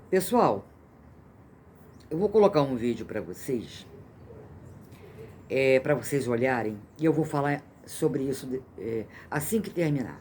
Pessoal, eu vou colocar um vídeo para vocês olharem, e eu vou falar sobre isso assim que terminar.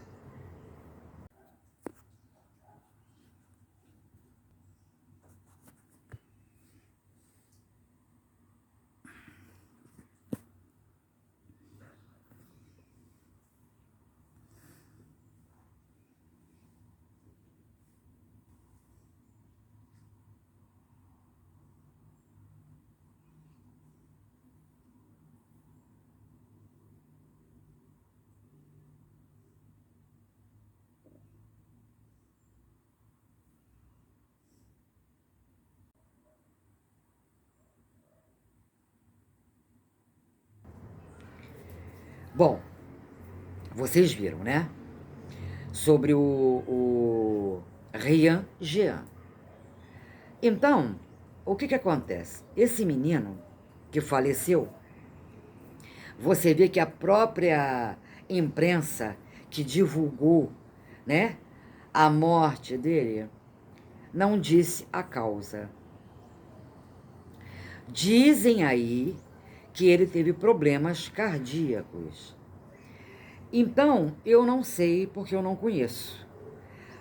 Bom, vocês viram, né? Sobre o Ryan Jean. Então, o que acontece? Esse menino que faleceu, você vê que a própria imprensa que divulgou, né, a morte dele, não disse a causa. Dizem aí que ele teve problemas cardíacos. Então, eu não sei porque eu não conheço.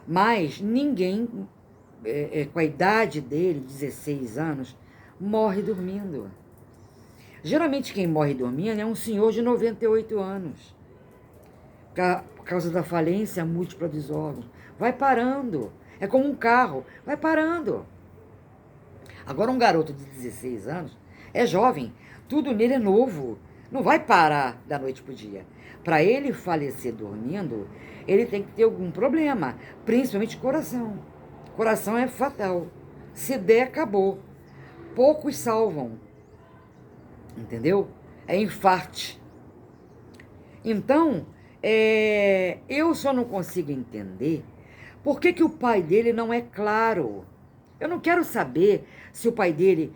Mas ninguém com a idade dele, 16 anos, morre dormindo. Geralmente quem morre dormindo é um senhor de 98 anos, por causa da falência múltipla dos órgãos. Vai parando. É como um carro, vai parando. Agora um garoto de 16 anos é jovem, tudo nele é novo, não vai parar da noite pro dia. Para ele falecer dormindo, ele tem que ter algum problema, principalmente coração. Coração é fatal. Se der, acabou. Poucos salvam, entendeu? É infarte. Então, eu só não consigo entender por que o pai dele não é claro. Eu não quero saber se o pai dele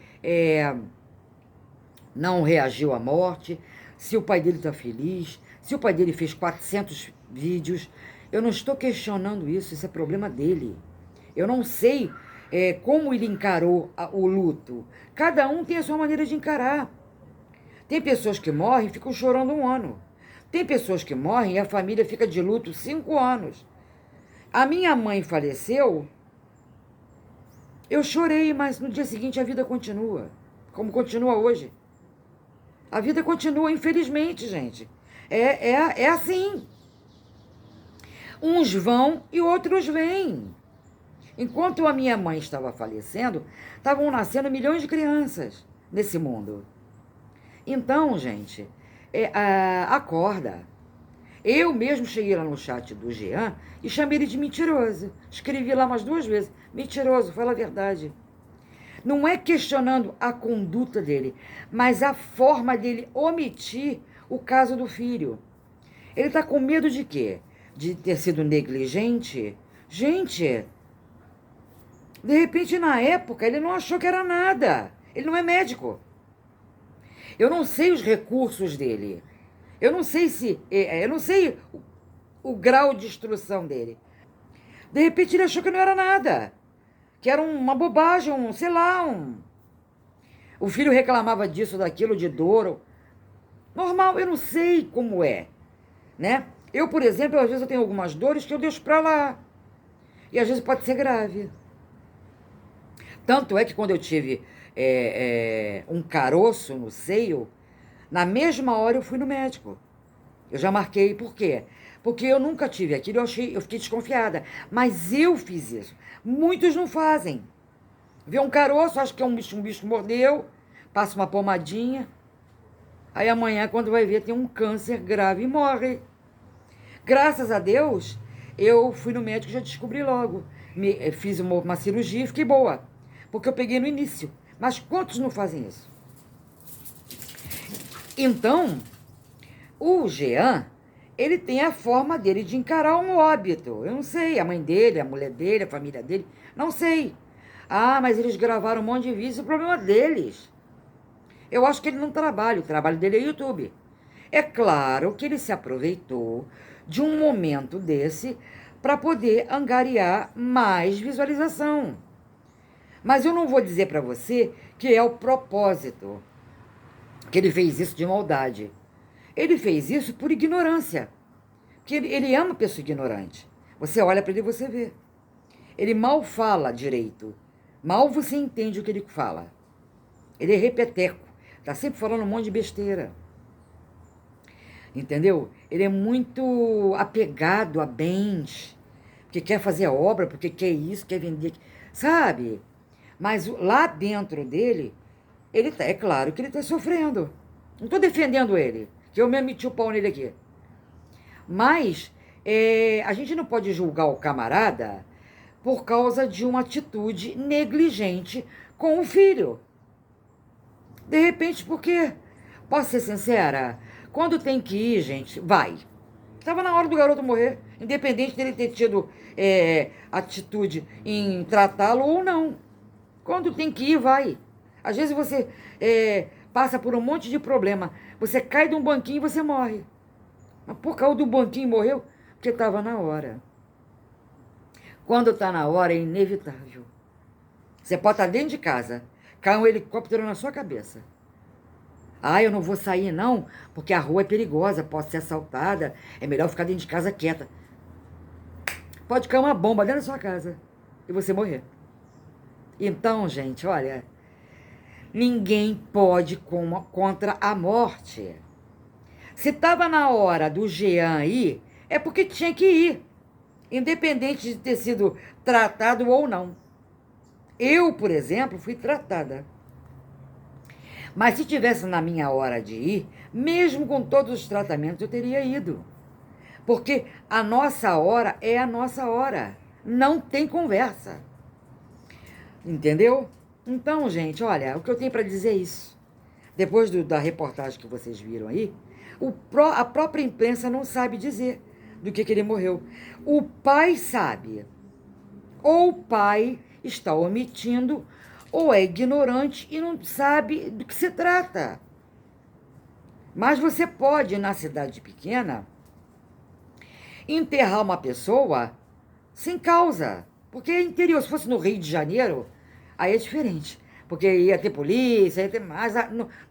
não reagiu à morte, se o pai dele está feliz, se o pai dele fez 400 vídeos. Eu não estou questionando isso é problema dele. Eu não sei como ele encarou o luto. Cada um tem a sua maneira de encarar. Tem pessoas que morrem e ficam chorando 1 ano. Tem pessoas que morrem e a família fica de luto 5 anos. A minha mãe faleceu, eu chorei, mas no dia seguinte a vida continua, como continua hoje. A vida continua, infelizmente, gente. É assim. Uns vão e outros vêm. Enquanto a minha mãe estava falecendo, estavam nascendo milhões de crianças nesse mundo. Então, gente, acorda. Eu mesmo cheguei lá no chat do Jean e chamei ele de mentiroso. Escrevi lá umas 2 vezes. Mentiroso, fala a verdade. Não é questionando a conduta dele, mas a forma dele omitir o caso do filho. Ele está com medo de quê? De ter sido negligente? Gente, de repente, na época, ele não achou que era nada. Ele não é médico. Eu não sei os recursos dele. Eu não sei eu não sei o grau de instrução dele. De repente, ele achou que não era nada. Que era uma bobagem, sei lá, O filho reclamava disso, daquilo, de dor. Normal, eu não sei como é, né? Eu, por exemplo, às vezes eu tenho algumas dores que eu deixo pra lá. E às vezes pode ser grave. Tanto é que quando eu tive um caroço no seio, na mesma hora eu fui no médico. Eu já marquei, por quê? Porque eu nunca tive aquilo, eu fiquei desconfiada. Mas eu fiz isso. Muitos não fazem. Vê um caroço, acho que é um bicho mordeu, passa uma pomadinha. Aí amanhã, quando vai ver, tem um câncer grave e morre. Graças a Deus, eu fui no médico e já descobri logo. Fiz uma cirurgia e fiquei boa. Porque eu peguei no início. Mas quantos não fazem isso? Então, o Jean, ele tem a forma dele de encarar um óbito. Eu não sei, a mãe dele, a mulher dele, a família dele, não sei. Ah, mas eles gravaram um monte de vídeos, o problema deles. Eu acho que ele não trabalha, o trabalho dele é YouTube. É claro que ele se aproveitou de um momento desse para poder angariar mais visualização. Mas eu não vou dizer para você que é o propósito, que ele fez isso de maldade. Ele fez isso por ignorância, porque ele ama pessoa ignorante. Você olha para ele e você vê. Ele mal fala direito, mal você entende o que ele fala. Ele é repeteco, tá sempre falando um monte de besteira. Entendeu? Ele é muito apegado a bens, porque quer fazer obra, porque quer isso, quer vender, sabe? Mas lá dentro dele, é claro que ele está sofrendo. Não estou defendendo ele, que eu mesmo meti o pau nele aqui. Mas a gente não pode julgar o camarada por causa de uma atitude negligente com o filho. De repente, porque, posso ser sincera, quando tem que ir, gente, vai. Estava na hora do garoto morrer, independente dele ter tido atitude em tratá-lo ou não. Quando tem que ir, vai. Às vezes você passa por um monte de problema. Você cai de um banquinho e você morre. Mas por causa do banquinho morreu, porque estava na hora. Quando está na hora, é inevitável. Você pode estar dentro de casa, cai um helicóptero na sua cabeça. Ah, eu não vou sair não, porque a rua é perigosa, posso ser assaltada, é melhor ficar dentro de casa quieta. Pode cair uma bomba dentro da sua casa e você morrer. Então, gente, olha, ninguém pode contra a morte. Se estava na hora do Jean ir, é porque tinha que ir, independente de ter sido tratado ou não. Eu, por exemplo, fui tratada. Mas se tivesse na minha hora de ir, mesmo com todos os tratamentos, eu teria ido. Porque a nossa hora é a nossa hora. Não tem conversa. Entendeu? Então, gente, olha, o que eu tenho para dizer é isso. Depois da reportagem que vocês viram aí, a própria imprensa não sabe dizer do que ele morreu. O pai sabe. Ou o pai está omitindo, ou é ignorante e não sabe do que se trata. Mas você pode, na cidade pequena, enterrar uma pessoa sem causa. Porque é interior. Se fosse no Rio de Janeiro, aí é diferente. Porque ia ter polícia, ia ter mais.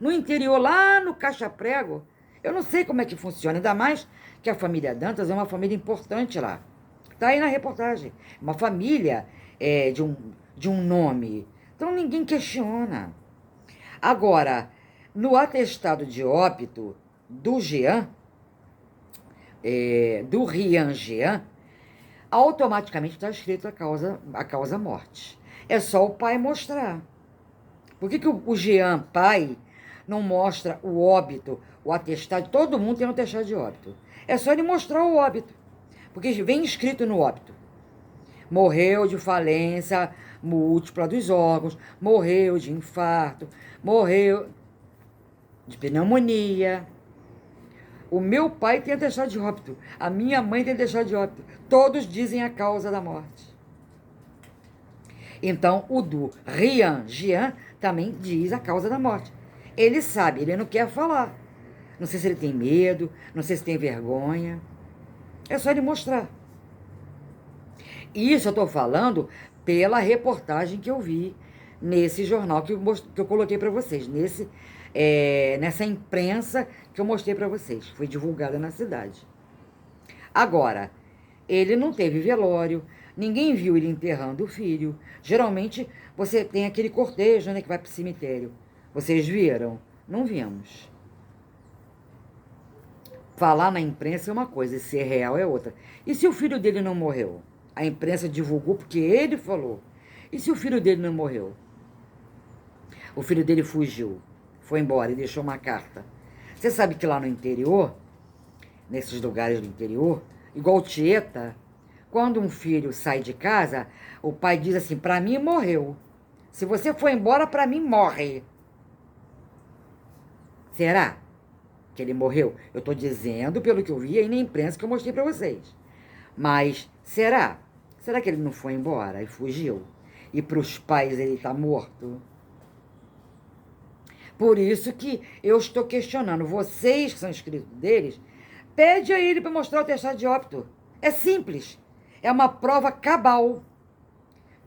No interior, lá no Caixa-Prego, eu não sei como é que funciona. Ainda mais que a família Dantas é uma família importante lá. Está aí na reportagem. Uma família de um nome. Então ninguém questiona. Agora, no atestado de óbito do Jean, do Rian Jean, automaticamente está escrito a causa morte. É só o pai mostrar. Por que o Jean, pai, não mostra o óbito, o atestado? Todo mundo tem um atestado de óbito. É só ele mostrar o óbito. Porque vem escrito no óbito. Morreu de falência múltipla dos órgãos, morreu de infarto, morreu de pneumonia. O meu pai tem atestado de óbito, a minha mãe tem atestado de óbito. Todos dizem a causa da morte. Então, o do Rian Jean também diz a causa da morte. Ele sabe, ele não quer falar. Não sei se ele tem medo, não sei se tem vergonha. É só ele mostrar. Isso eu estou falando pela reportagem que eu vi nesse jornal que eu coloquei para vocês, nessa imprensa que eu mostrei para vocês. Foi divulgada na cidade. Agora, ele não teve velório, ninguém viu ele enterrando o filho. Geralmente, você tem aquele cortejo, né, que vai para o cemitério. Vocês viram? Não vimos. Falar na imprensa é uma coisa, e ser real é outra. E se o filho dele não morreu? A imprensa divulgou porque ele falou. E se o filho dele não morreu? O filho dele fugiu, foi embora e deixou uma carta. Você sabe que lá no interior, nesses lugares do interior, igual Tieta, quando um filho sai de casa, o pai diz assim, para mim morreu. Se você for embora, para mim morre. Será que ele morreu? Eu estou dizendo pelo que eu vi aí na imprensa que eu mostrei para vocês. Mas será? Será que ele não foi embora e fugiu? E para os pais ele está morto? Por isso que eu estou questionando. Vocês que são inscritos deles, pede a ele para mostrar o atestado de óbito. É simples. É uma prova cabal.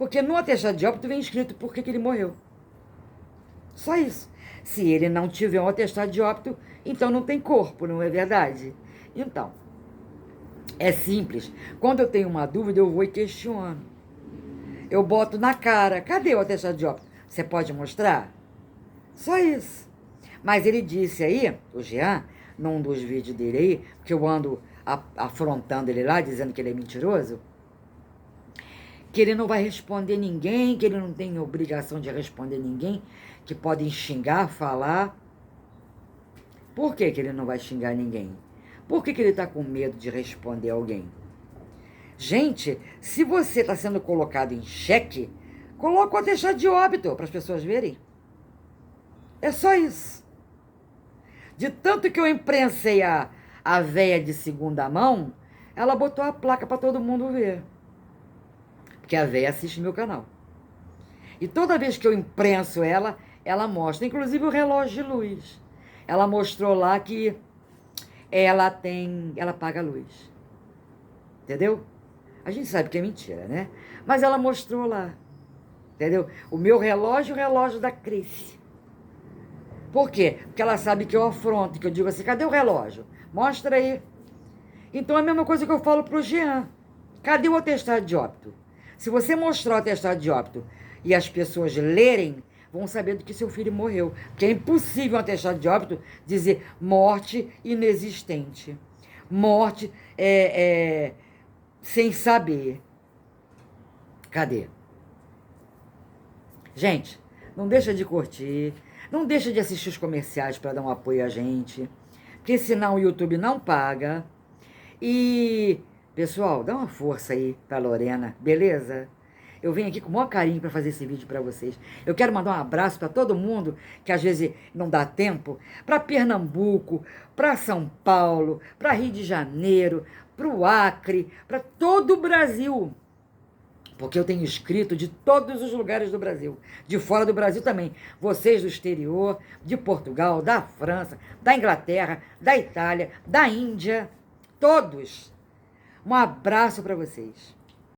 Porque no atestado de óbito vem escrito por que ele morreu. Só isso. Se ele não tiver um atestado de óbito, então não tem corpo, não é verdade? Então, é simples. Quando eu tenho uma dúvida, eu vou e questiono. Eu boto na cara. Cadê o atestado de óbito? Você pode mostrar? Só isso. Mas ele disse aí, o Jean, num dos vídeos dele aí, que eu ando afrontando ele lá, dizendo que ele é mentiroso, que ele não vai responder ninguém, que ele não tem obrigação de responder ninguém, que podem xingar, falar. Por que ele não vai xingar ninguém? Por que ele está com medo de responder alguém? Gente, se você está sendo colocado em xeque, coloca o atestado de óbito para as pessoas verem. É só isso. De tanto que eu imprensei a véia de segunda mão, ela botou a placa para todo mundo ver. Porque a véia assiste meu canal. E toda vez que eu imprenso ela, ela mostra, inclusive o relógio de luz. Ela mostrou lá que ela paga a luz. Entendeu? A gente sabe que é mentira, né? Mas ela mostrou lá. Entendeu? O meu relógio, o relógio da Cris. Por quê? Porque ela sabe que eu afronto, que eu digo assim, cadê o relógio? Mostra aí. Então é a mesma coisa que eu falo pro Jean. Cadê o atestado de óbito? Se você mostrar o atestado de óbito e as pessoas lerem, vão saber do que seu filho morreu. Porque é impossível um atestado de óbito dizer morte inexistente. Morte sem saber. Cadê? Gente, não deixa de curtir, não deixa de assistir os comerciais para dar um apoio a gente, porque senão o YouTube não paga. E, pessoal, dá uma força aí pra Lorena, beleza? Eu venho aqui com o maior carinho para fazer esse vídeo para vocês. Eu quero mandar um abraço para todo mundo, que às vezes não dá tempo, para Pernambuco, para São Paulo, para Rio de Janeiro, para o Acre, para todo o Brasil. Porque eu tenho inscrito de todos os lugares do Brasil, de fora do Brasil também. Vocês do exterior, de Portugal, da França, da Inglaterra, da Itália, da Índia, todos. Um abraço para vocês.